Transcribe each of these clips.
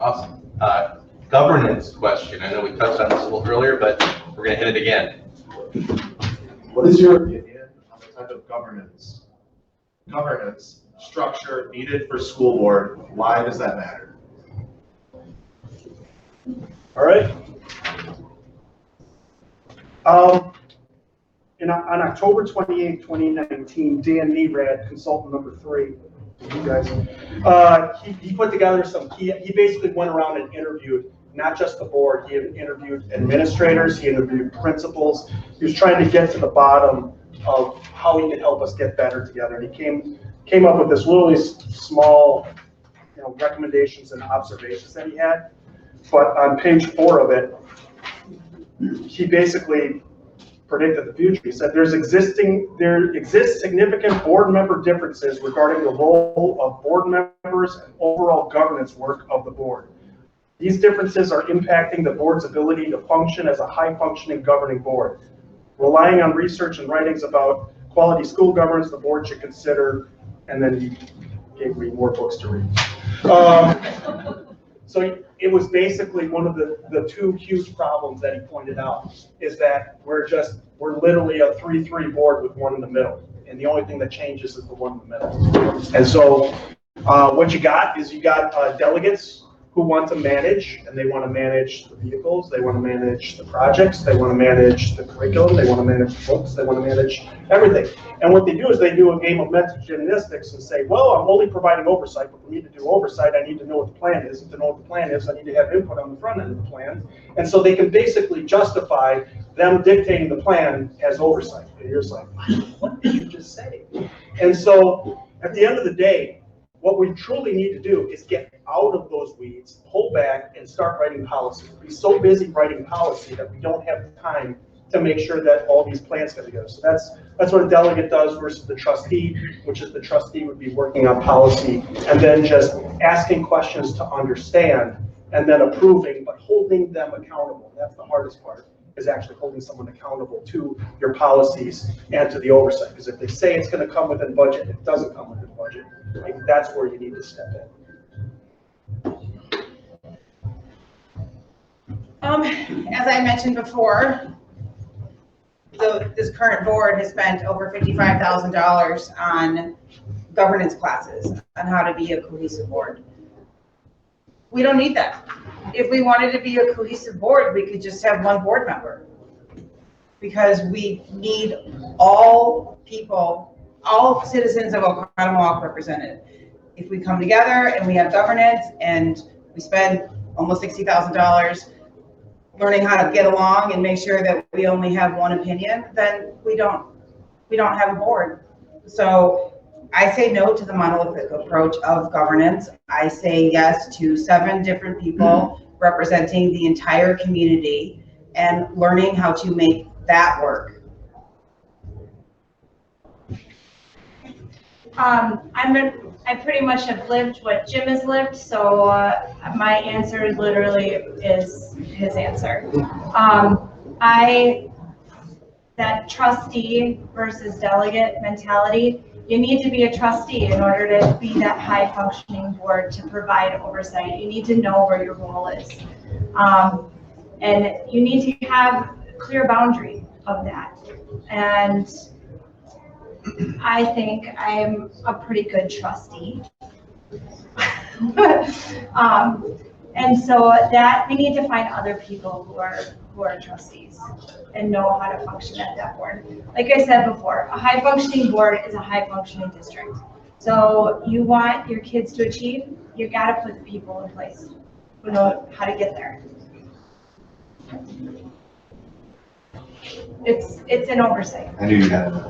Awesome. Governance question. I know we touched on this a little earlier, but we're going to hit it again. What is your opinion on the type of governance structure needed for school board? Why does that matter? All right. On October 28, 2019, Dan Nerad, consultant number 3, you guys, he put together he basically went around and interviewed not just the board, he interviewed administrators, he interviewed principals. He was trying to get to the bottom of how he could help us get better together. And he came up with this really small, recommendations and observations that he had. But on page 4 of it, he basically predicted the future. He said there exists significant board member differences regarding the role of board members and overall governance work of the board. These differences are impacting the board's ability to function as a high-functioning governing board. Relying on research and writings about quality school governance, the board should consider, and then he gave me more books to read. So it was basically one of the 2 huge problems that he pointed out, is that we're literally a 3-3 board with one in the middle. And the only thing that changes is the one in the middle. And so what you got delegates who want to manage, and they want to manage the vehicles, they want to manage the projects, they want to manage the curriculum, they want to manage the books, they want to manage everything. And what they do is they do a game of mental gymnastics and say, well, I'm only providing oversight, but for me to do oversight, I need to know what the plan is. And to know what the plan is, I need to have input on the front end of the plan. And so they can basically justify them dictating the plan as oversight. And you're just like, what did you just say? And so at the end of the day, what we truly need to do is get out of those weeds, pull back, and start writing policy. We're so busy writing policy that we don't have the time to make sure that all these plans get together. So that's what a delegate does versus the trustee, which is the trustee would be working on policy and then just asking questions to understand and then approving, but holding them accountable. That's the hardest part, is actually holding someone accountable to your policies and to the oversight. Because if they say it's going to come within budget, it doesn't come within budget. Like, that's where you need to step in. As I mentioned before, this current board has spent over $55,000 on governance classes on how to be a cohesive board. We don't need that. If we wanted to be a cohesive board, we could just have one board member, because we need all people, all citizens of Oconomowoc represented. If we come together and we have governance and we spend almost $60,000 learning how to get along and make sure that we only have one opinion, then we don't have a board. So I say no to the monolithic approach of governance. I say yes to 7 different people representing the entire community and learning how to make that work. I pretty much have lived what Jim has lived, so my answer literally is his answer. That trustee versus delegate mentality, you need to be a trustee in order to be that high functioning board to provide oversight. You need to know where your role is. And you need to have a clear boundary of that. And I think I'm a pretty good trustee. And so that we need to find other people who are trustees and know how to function at that board. Like I said before, a high functioning board is a high functioning district. So you want your kids to achieve, you got to put the people in place who know how to get there. It's an oversight. I knew you had it.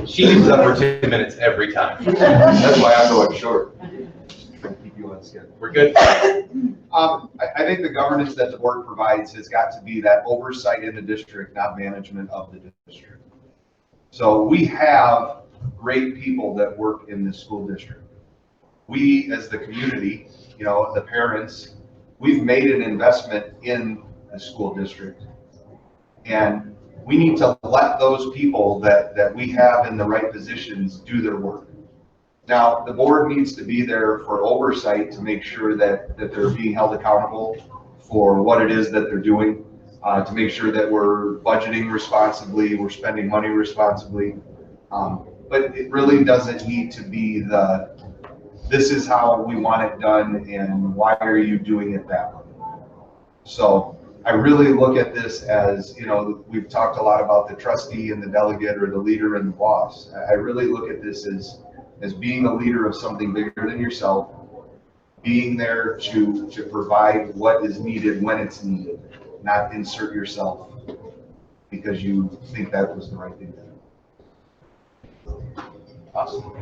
She uses up her 2 minutes every time. That's why I know I'm short. Keep you on schedule. We're good. I think the governance that the board provides has got to be that oversight in the district, not management of the district. So we have great people that work in the school district. We, as the community, the parents, we've made an investment in the school district, and we need to let those people that we have in the right positions do their work. Now, the board needs to be there for oversight to make sure that they're being held accountable for what it is that they're doing, to make sure that we're budgeting responsibly, we're spending money responsibly. But it really doesn't need to be this is how we want it done and why are you doing it that way? So I really look at this as, we've talked a lot about the trustee and the delegate or the leader and the boss. I really look at this as being a leader of something bigger than yourself, being there to provide what is needed when it's needed, not insert yourself because you think that was the right thing to do. Awesome.